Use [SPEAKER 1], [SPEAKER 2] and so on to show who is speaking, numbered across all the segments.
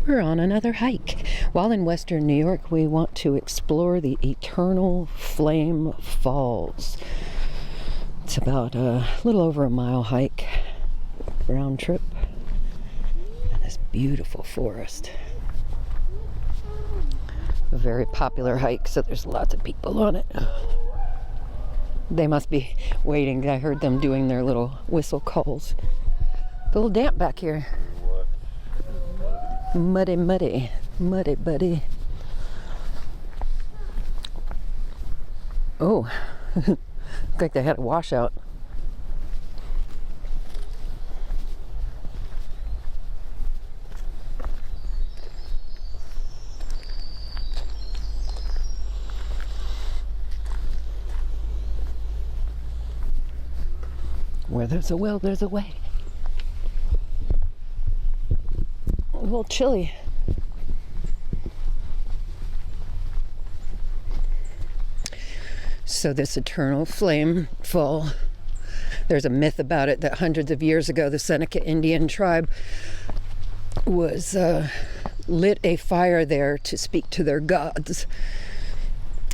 [SPEAKER 1] We're on another hike. While in western New York, we want to explore the Eternal Flame Falls. It's about a little over a mile hike, round trip, and this beautiful forest. A very popular hike, so there's lots of people on it. They must be waiting. I heard them doing their little whistle calls. A little damp back here. Muddy, muddy, muddy, buddy. Oh, looked like they had a washout. Where there's a will, there's a way. A little chilly. So this Eternal Flame Fall, there's a myth about it that hundreds of years ago the Seneca Indian tribe was lit a fire there to speak to their gods.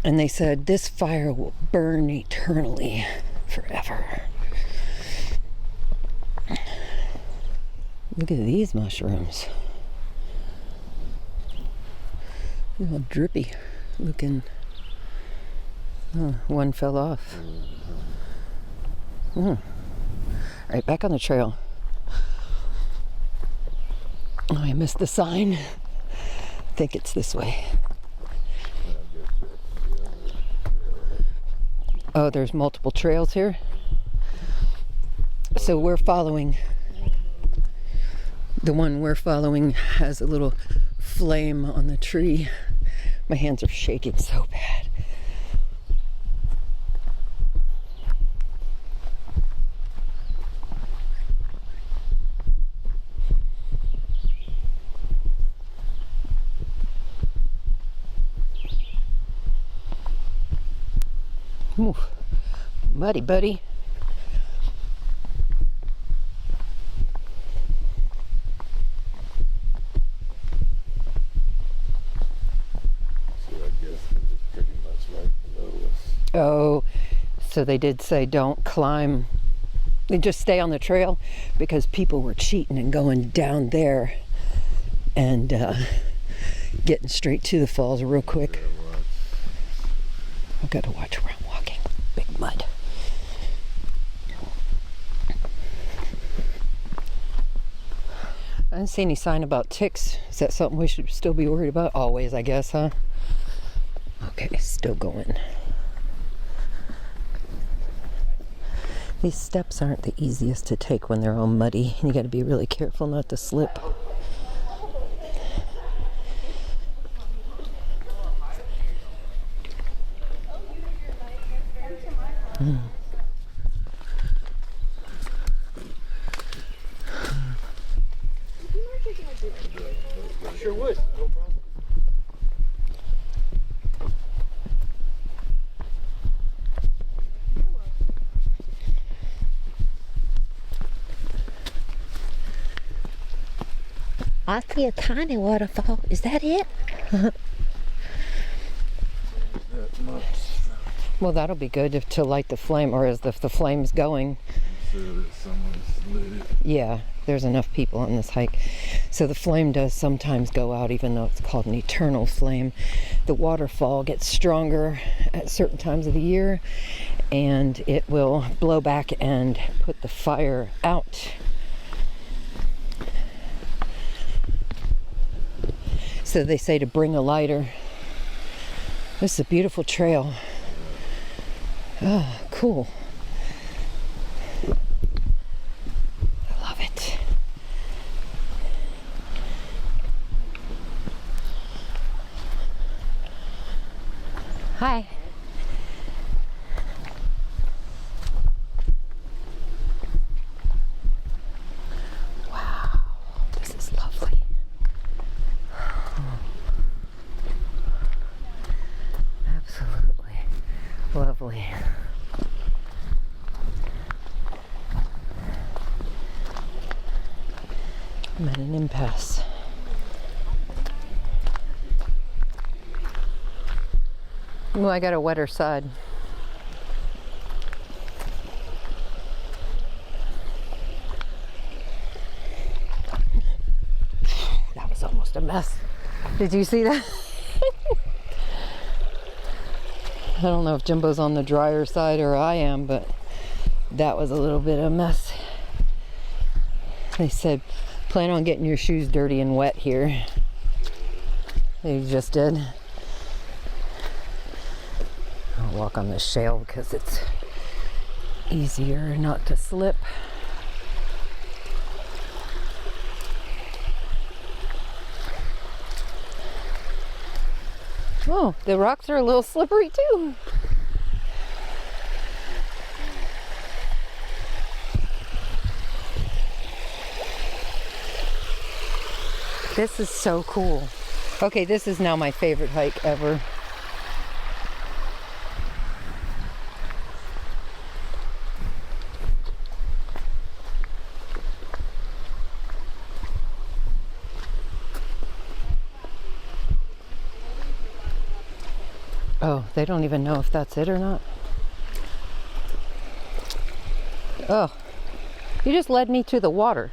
[SPEAKER 1] And they said, this fire will burn eternally, forever. Look at these mushrooms. They're all drippy looking. Oh, one fell off. Right, back on the trail. Oh, I missed the sign. I think it's this way. Oh, there's multiple trails here. So we're following. The one we're following has a little flame on the tree. My hands are shaking so bad. Ooh, muddy, buddy. Oh, so they did say don't climb, they just stay on the trail, because people were cheating and going down there and getting straight to the falls real quick. I've got to watch where I'm walking. Big mud. I didn't see any sign about ticks. Is that something we should still be worried about? Always, I guess, huh? Okay, still going. These steps aren't the easiest to take when they're all muddy. You got to be really careful not to slip.
[SPEAKER 2] Sure would. No problem.
[SPEAKER 1] I see a tiny waterfall. Is that it? Well, that'll be good to light the flame, or as the flame's going.
[SPEAKER 2] So that someone's lit it.
[SPEAKER 1] Yeah, there's enough people on this hike. So the flame does sometimes go out, even though it's called an eternal flame. The waterfall gets stronger at certain times of the year, and it will blow back and put the fire out. So they say to bring a lighter. This is a beautiful trail. Oh, cool. I love it. Hi. Wow, this is lovely. Absolutely lovely. I'm at an impasse. Oh, I got a wetter side. That was almost a mess. Did you see that? I don't know if Jimbo's on the drier side or I am, but that was a little bit of a mess. They said, plan on getting your shoes dirty and wet here. They just did. I'll walk on this shale because it's easier not to slip. Oh, the rocks are a little slippery too. This is so cool. Okay, this is now my favorite hike ever. Oh, they don't even know if that's it or not. Oh, you just led me to the water.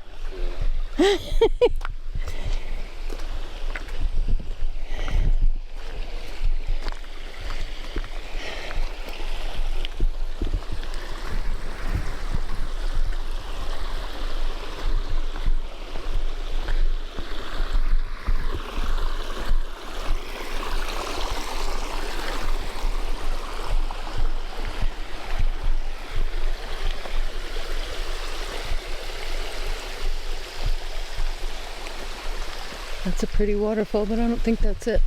[SPEAKER 1] That's a pretty waterfall, but I don't think that's it.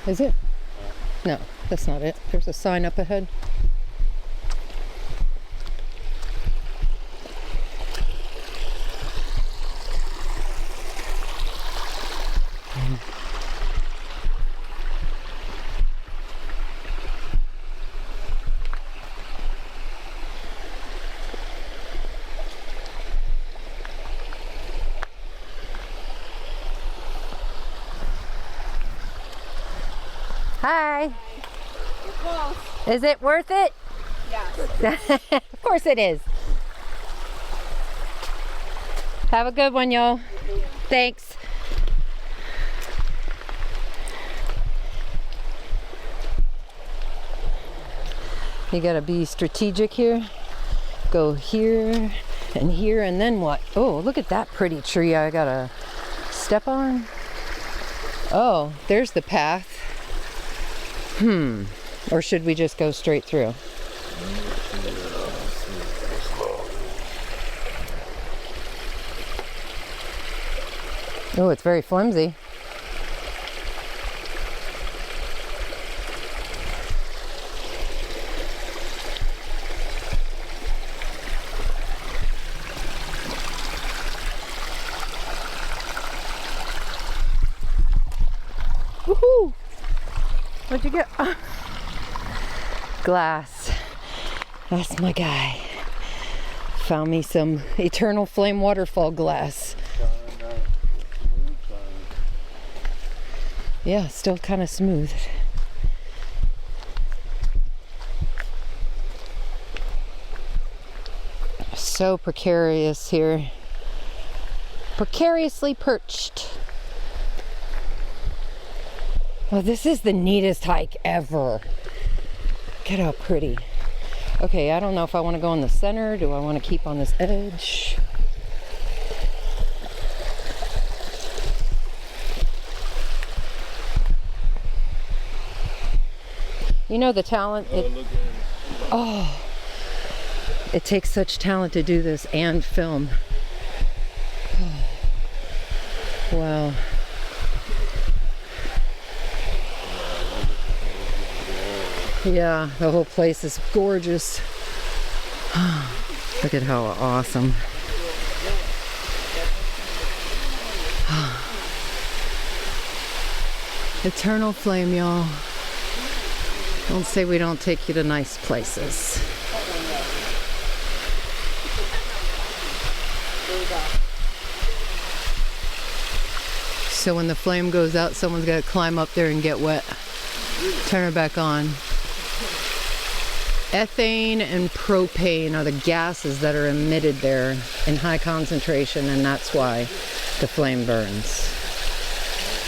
[SPEAKER 1] Is it? No, that's not it. There's a sign up ahead. Hi.
[SPEAKER 3] You're close.
[SPEAKER 1] Is it worth it?
[SPEAKER 3] Yes.
[SPEAKER 1] Of course it is. Have a good one, y'all. Thanks. You gotta be strategic here. Go here and here, and then what? Oh, look at that pretty tree I gotta step on. Oh, there's the path. Or should we just go straight through? Oh, it's very flimsy. Woohoo! What'd you get? Glass. That's my guy. Found me some Eternal Flame Waterfall glass. Yeah, still kind of smooth. So precarious here. Precariously perched. Oh, this is the neatest hike ever. Look at how pretty. Okay, I don't know if I want to go in the center. Do I want to keep on this edge? You know the talent. It takes such talent to do this and film. Wow. Yeah, the whole place is gorgeous. Look at how awesome. Eternal Flame, y'all. Don't say we don't take you to nice places. So when the flame goes out, someone's got to climb up there and get wet. Turn it back on. Ethane and propane are the gases that are emitted there in high concentration, and that's why the flame burns.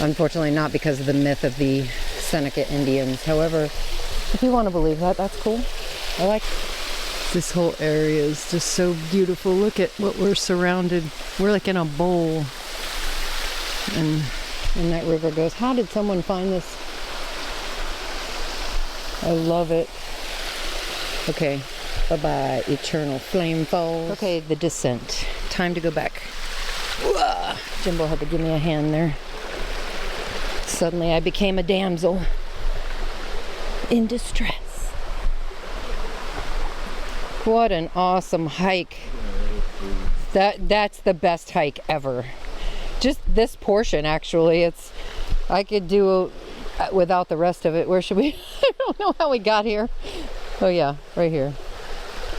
[SPEAKER 1] Unfortunately, not because of the myth of the Seneca Indians. However, if you want to believe that, that's cool. I like this whole area is just so beautiful. Look at what we're surrounded. We're like in a bowl. And that river goes. How did someone find this? I love it. Okay, bye-bye, Eternal Flame Falls. Okay, the descent. Time to go back. Whoa. Jimbo had to give me a hand there. Suddenly I became a damsel in distress. What an awesome hike. That's the best hike ever. Just this portion, actually. I could do without the rest of it. Where should we? I don't know how we got here. Oh yeah, right here.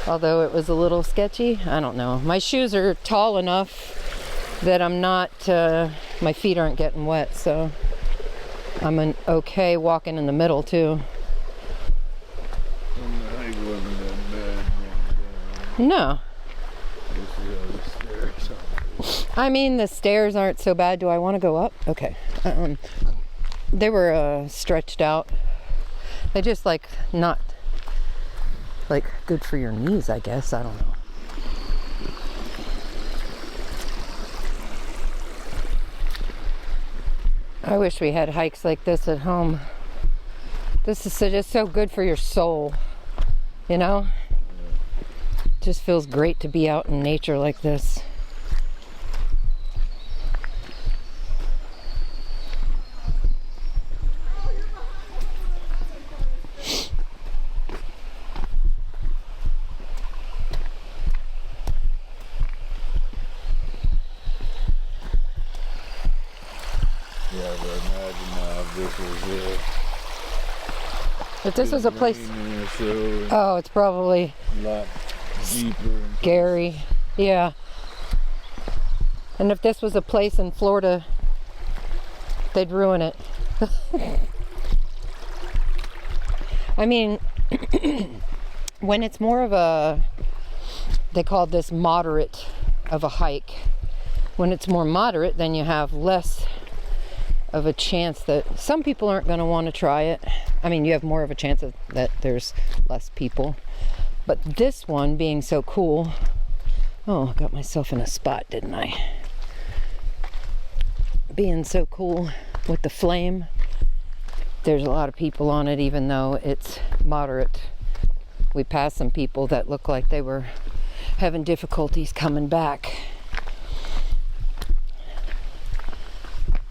[SPEAKER 1] Although it was a little sketchy, I don't know. My shoes are tall enough that I'm not, my feet aren't getting wet, so I'm okay walking in the middle too.
[SPEAKER 2] And the hike wasn't that bad going down.
[SPEAKER 1] No.
[SPEAKER 2] This is how the stairs are.
[SPEAKER 1] I mean, the stairs aren't so bad. Do I want to go up? Okay. They were stretched out. They just like not like good for your knees, I guess. I don't know. I wish we had hikes like this at home. This is just so good for your soul, you know? Just feels great to be out in nature like this.
[SPEAKER 2] Yeah, but imagine now if this was
[SPEAKER 1] If this was a place,
[SPEAKER 2] raining or so,
[SPEAKER 1] oh, it's probably
[SPEAKER 2] a lot deeper. And
[SPEAKER 1] scary. Yeah. And if this was a place in Florida, they'd ruin it. I mean, when it's more of a, they call this moderate of a hike. When it's more moderate, then you have less of a chance that some people aren't going to want to try it. I mean, you have more of a chance of that there's less people. But this one being so cool, oh, got myself in a spot, didn't I? Being so cool with the flame, there's a lot of people on it, even though it's moderate. We passed some people that looked like they were having difficulties coming back.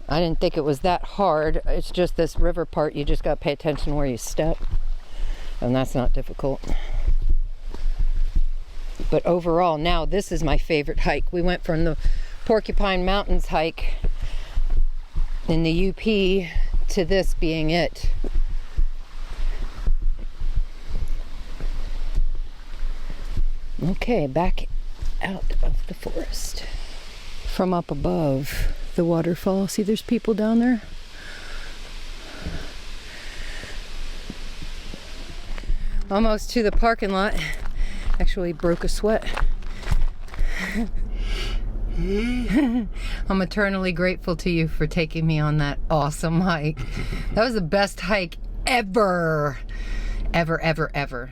[SPEAKER 1] I didn't think it was that hard. It's just this river part, you just got to pay attention where you step. And that's not difficult. But overall, now this is my favorite hike. We went from the Porcupine Mountains hike in the UP to this being it. Okay, back out of the forest. From up above the waterfall. See, there's people down there. Almost to the parking lot. Actually broke a sweat. I'm eternally grateful to you for taking me on that awesome hike. That was the best hike ever. Ever, ever, ever.